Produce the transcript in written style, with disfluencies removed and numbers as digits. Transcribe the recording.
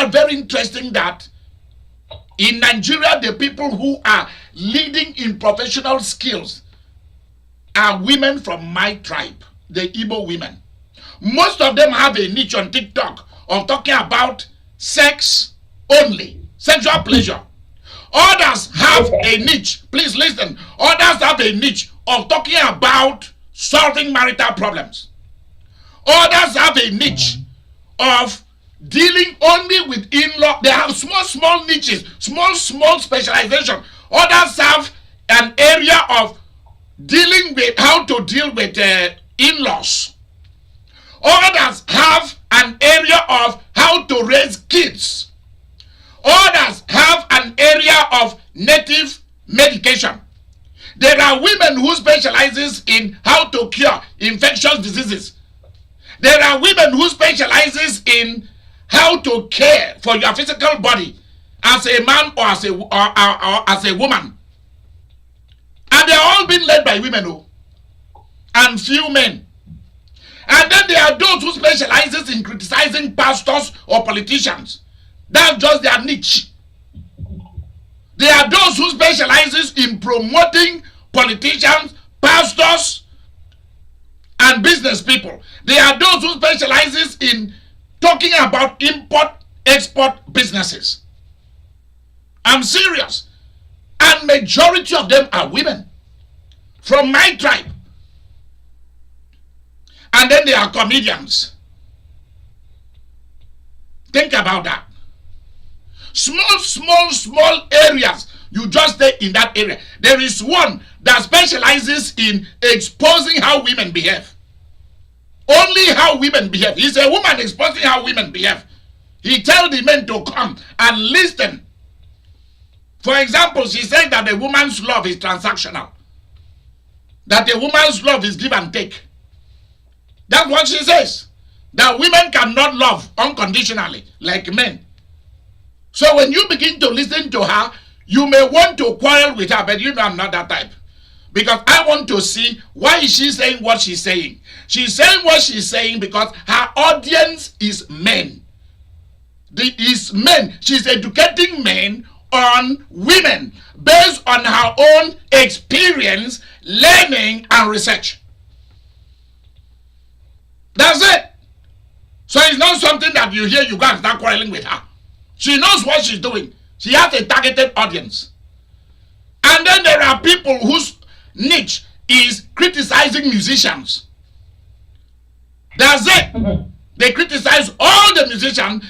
very interesting that in Nigeria, the people who are leading in professional skills are women from my tribe, the Igbo women. Most of them have a niche on TikTok of talking about sex only, sexual pleasure. Others have a niche, please listen, others have a niche of talking about solving marital problems. Others have a niche of dealing only with in-law. They have small niches, small specialization. Others have an area of dealing with how to deal with in-laws. Others have an area of how to raise kids. Others have an area of native medication. There are women who specializes in how to cure infectious diseases. There are women who specializes in how to care for your physical body as a man or as a woman. And they're all being led by women, and few men. And then there are those who specializes in criticizing pastors or politicians. That's just their niche. There are those who specializes in promoting politicians, pastors, and business people. There are those who specializes in talking about import-export businesses. I'm serious. And majority of them are women from my tribe. And then there are comedians. Think about that. Small areas. You just stay in that area. There is one that specializes in exposing how women behave. Only how women behave. He's a woman exposing how women behave. He tells the men to come and listen. For example, she said that a woman's love is transactional. That a woman's love is give and take. That's what she says. That women cannot love unconditionally like men. So when you begin to listen to her, you may want to quarrel with her, but you know I'm not that type. Because I want to see why is she saying what she's saying. She's saying what she's saying because her audience is men. Is men. She's educating men on women based on her own experience, learning, and research. That's it. So it's not something that you hear, you go and start quarreling with her. She knows what she's doing. She has a targeted audience. And then there are people whose niche is criticizing musicians. That's it. They criticize all the musicians